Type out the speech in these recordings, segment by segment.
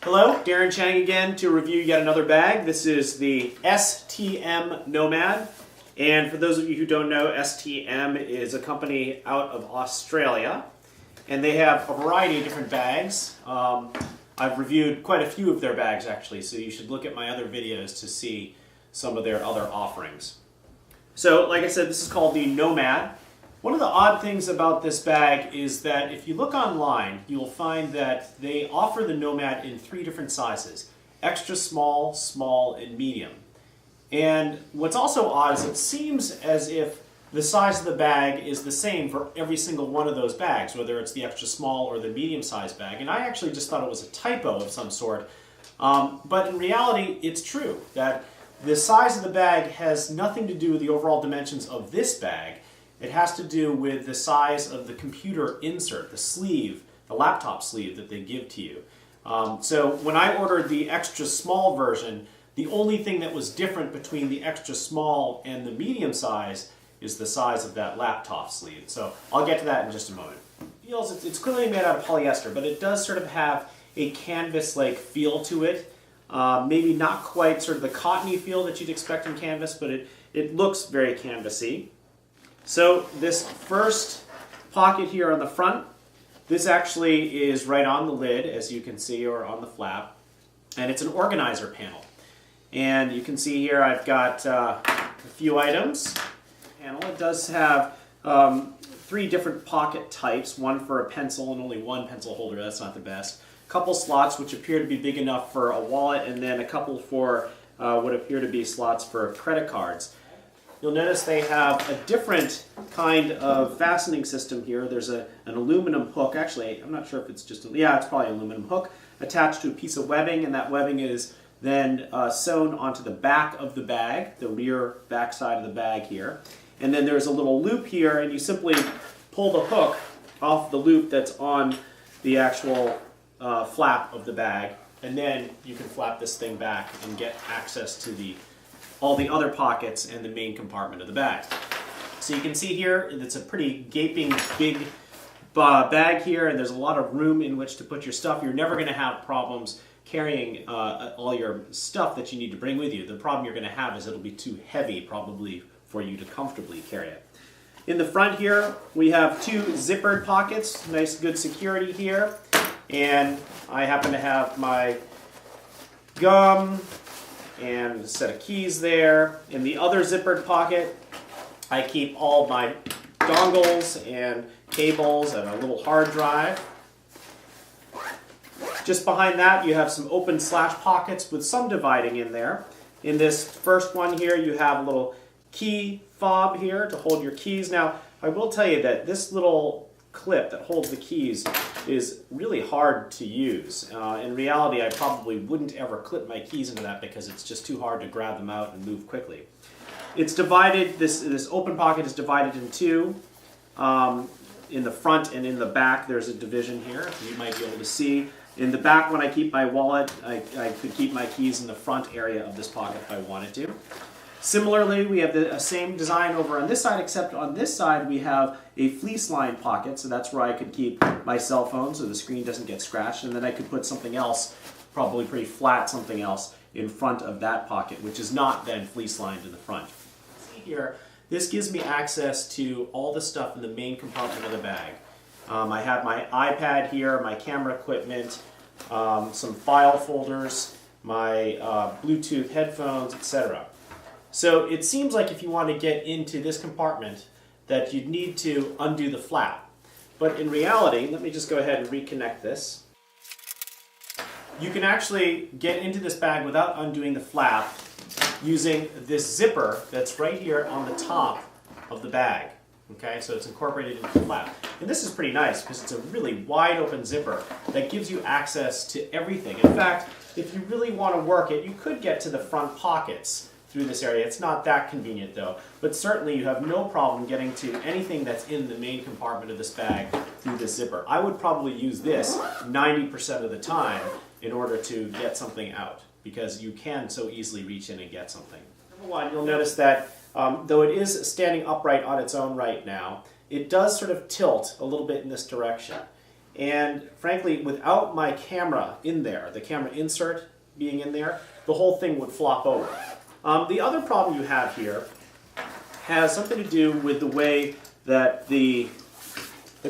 Hello, Darren Chang again to review yet another bag. This is the STM Nomad. And for those of you who don't know, STM is a company out of Australia. And they have a variety of different bags. I've reviewed quite a few of their bags actually, so you should look at my other videos to see some of their other offerings. So like I said, this is called the Nomad. One of the odd things about this bag is that if you look online, you'll find that they offer the Nomad in 3 different sizes: extra small, small, and medium. And what's also odd is it seems as if the size of the bag is the same for every single one of those bags, whether it's the extra small or the medium sized bag. And I actually just thought it was a typo of some sort. But in reality, it's true that the size of the bag has nothing to do with the overall dimensions of this bag. It has to do with the size of the computer insert, the sleeve, the laptop sleeve that they give to you. So when I ordered the extra small version, the only thing that was different between the extra small and the medium size is the size of that laptop sleeve. So I'll get to that in just a moment. It's clearly made out of polyester, but it does sort of have a canvas-like feel to it. Maybe not quite sort of the cottony feel that you'd expect in canvas, but it looks very canvassy. So this first pocket here on the front, this actually is right on the lid, as you can see, or on the flap, and it's an organizer panel. And you can see here I've got a few items. It does have 3 different pocket types, one for a pencil and only one pencil holder. That's not the best. A couple slots which appear to be big enough for a wallet, and then a couple for what appear to be slots for credit cards. You'll notice they have a different kind of fastening system here. There's an aluminum hook. Actually, I'm not sure if it's just, it's probably an aluminum hook attached to a piece of webbing, and that webbing is then sewn onto the back of the bag, the rear back side of the bag here. And then there's a little loop here, and you simply pull the hook off the loop that's on the actual flap of the bag, and then you can flap this thing back and get access to all the other pockets and the main compartment of the bag. So you can see here, it's a pretty gaping big bag here, and there's a lot of room in which to put your stuff. You're never going to have problems carrying all your stuff that you need to bring with you. The problem you're going to have is it'll be too heavy probably for you to comfortably carry it. In the front here, we have 2 zippered pockets, nice good security here, and I happen to have my gum and a set of keys there. In the other zippered pocket, I keep all my dongles and cables and a little hard drive. Just behind that, you have some open slash pockets with some dividing in there. In this first one here, you have a little key fob here to hold your keys. Now, I will tell you that this little clip that holds the keys is really hard to use. In reality, I probably wouldn't ever clip my keys into that because it's just too hard to grab them out and move quickly. It's divided, this open pocket is divided in 2. In the front and in the back, there's a division here, you might be able to see. In the back, when I keep my wallet, I could keep my keys in the front area of this pocket if I wanted to. Similarly, we have the same design over on this side, except on this side we have a fleece lined pocket, so that's where I could keep my cell phone so the screen doesn't get scratched, and then I could put something else, probably pretty flat something else, in front of that pocket, which is not then fleece lined in the front. See here, this gives me access to all the stuff in the main compartment of the bag. I have my iPad here, my camera equipment, some file folders, my Bluetooth headphones, etc. So it seems like if you want to get into this compartment that you'd need to undo the flap. But in reality, let me just go ahead and reconnect this. You can actually get into this bag without undoing the flap using this zipper that's right here on the top of the bag. Okay, so it's incorporated into the flap. And this is pretty nice because it's a really wide open zipper that gives you access to everything. In fact, if you really want to work it, you could get to the front pockets through this area. It's not that convenient though, but certainly you have no problem getting to anything that's in the main compartment of this bag through this zipper. I would probably use this 90% of the time in order to get something out because you can so easily reach in and get something. Number 1, you'll notice that though it is standing upright on its own right now, it does sort of tilt a little bit in this direction. And frankly, without my camera in there, the camera insert being in there, the whole thing would flop over. The other problem you have here has something to do with the way that the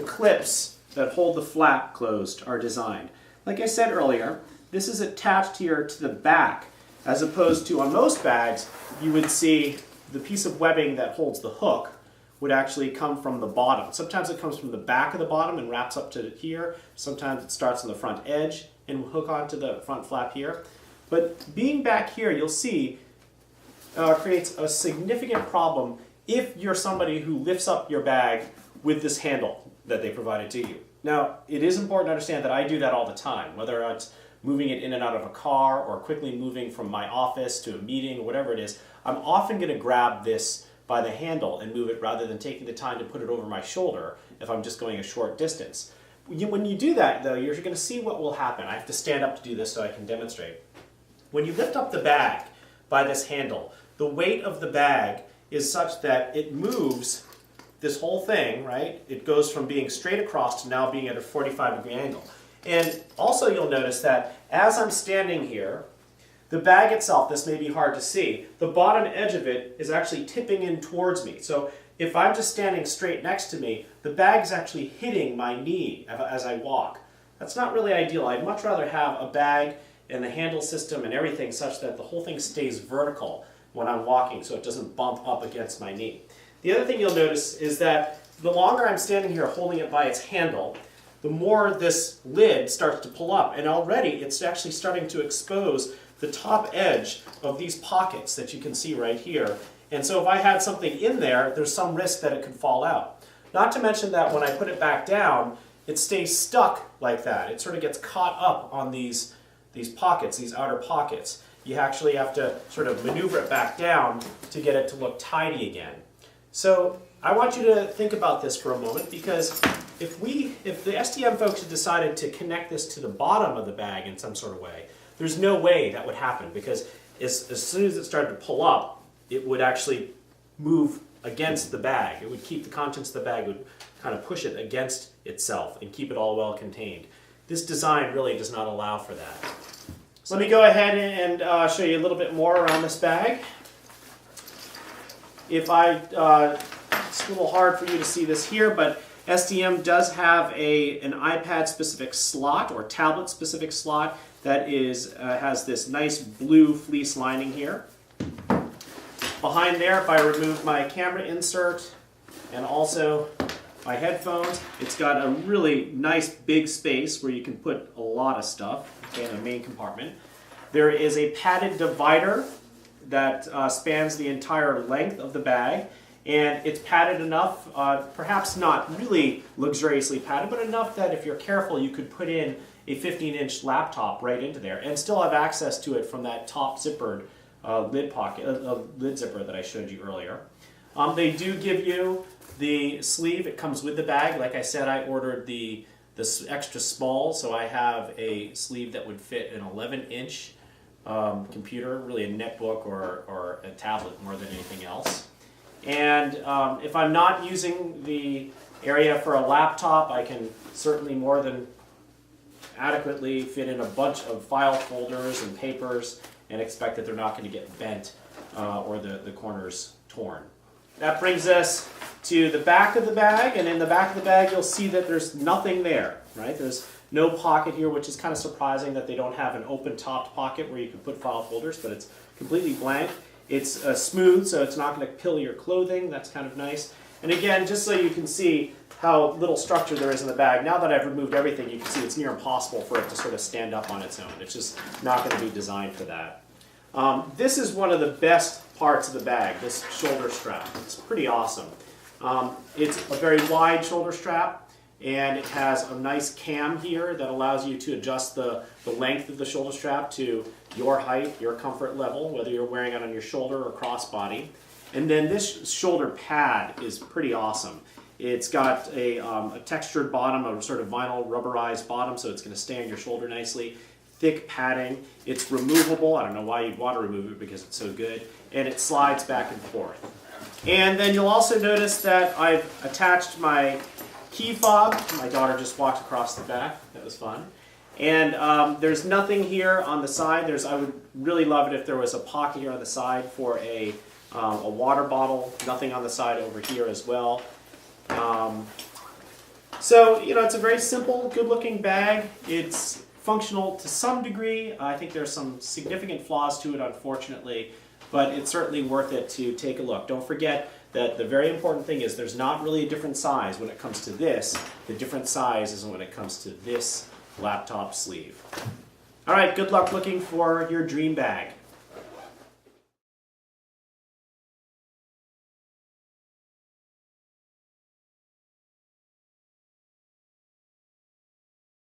clips that hold the flap closed are designed. Like I said earlier, this is attached here to the back, as opposed to on most bags, you would see the piece of webbing that holds the hook would actually come from the bottom. Sometimes it comes from the back of the bottom and wraps up to here. Sometimes it starts on the front edge and will hook onto the front flap here. But being back here, you'll see, creates a significant problem if you're somebody who lifts up your bag with this handle that they provided to you. Now, it is important to understand that I do that all the time, whether it's moving it in and out of a car or quickly moving from my office to a meeting, whatever it is. I'm often going to grab this by the handle and move it rather than taking the time to put it over my shoulder if I'm just going a short distance. When you do that, though, you're going to see what will happen. I have to stand up to do this so I can demonstrate. When you lift up the bag by this handle, the weight of the bag is such that it moves this whole thing, right? It goes from being straight across to now being at a 45-degree angle. And also you'll notice that as I'm standing here, the bag itself, this may be hard to see, the bottom edge of it is actually tipping in towards me. So if I'm just standing straight next to me, the bag is actually hitting my knee as I walk. That's not really ideal. I'd much rather have a bag and the handle system and everything such that the whole thing stays vertical when I'm walking so it doesn't bump up against my knee. The other thing you'll notice is that the longer I'm standing here holding it by its handle, the more this lid starts to pull up, and already it's actually starting to expose the top edge of these pockets that you can see right here. And so if I had something in there, there's some risk that it could fall out. Not to mention that when I put it back down, it stays stuck like that. It sort of gets caught up on these pockets, these outer pockets. You actually have to sort of maneuver it back down to get it to look tidy again. So I want you to think about this for a moment, because if the STM folks had decided to connect this to the bottom of the bag in some sort of way, there's no way that would happen, because as soon as it started to pull up, it would actually move against the bag. It would keep the contents of the bag, it would kind of push it against itself and keep it all well contained. This design really does not allow for that. So let me go ahead and show you a little bit more around this bag. It's a little hard for you to see this here, but STM does have an iPad-specific slot or tablet-specific slot that has this nice blue fleece lining here. Behind there, if I remove my camera insert and also my headphones, it's got a really nice big space where you can put a lot of stuff, okay, in the main compartment. There is a padded divider that spans the entire length of the bag, and it's padded enough, perhaps not really luxuriously padded, but enough that if you're careful you could put in a 15-inch laptop right into there and still have access to it from that top zippered lid zipper that I showed you earlier. They do give you the sleeve. It comes with the bag. Like I said, I ordered the extra small, so I have a sleeve that would fit an 11-inch computer, really a netbook or a tablet more than anything else. And if I'm not using the area for a laptop, I can certainly more than adequately fit in a bunch of file folders and papers and expect that they're not going to get bent or the corners torn. That brings us to the back of the bag, and in the back of the bag you'll see that there's nothing there, right? There's no pocket here, which is kind of surprising that they don't have an open-topped pocket where you can put file folders, but it's completely blank. It's smooth, so it's not going to pill your clothing. That's kind of nice. And again, just so you can see how little structure there is in the bag, now that I've removed everything, you can see it's near impossible for it to sort of stand up on its own. It's just not going to be designed for that. This is one of the best parts of the bag, this shoulder strap. It's pretty awesome. It's a very wide shoulder strap, and it has a nice cam here that allows you to adjust the length of the shoulder strap to your height, your comfort level, whether you're wearing it on your shoulder or crossbody. And then this shoulder pad is pretty awesome. It's got a textured bottom, a sort of vinyl rubberized bottom, so it's going to stay on your shoulder nicely. Thick padding. It's removable. I don't know why you'd want to remove it because it's so good. And it slides back and forth. And then you'll also notice that I've attached my key fob. My daughter just walked across the back. That was fun. And there's nothing here on the side. I would really love it if there was a pocket here on the side for a water bottle. Nothing on the side over here as well. So, you know, it's a very simple, good-looking bag. It's functional to some degree. I think there's some significant flaws to it, unfortunately, but it's certainly worth it to take a look. Don't forget that the very important thing is there's not really a different size when it comes to this. The different size is when it comes to this laptop sleeve. All right, good luck looking for your dream bag.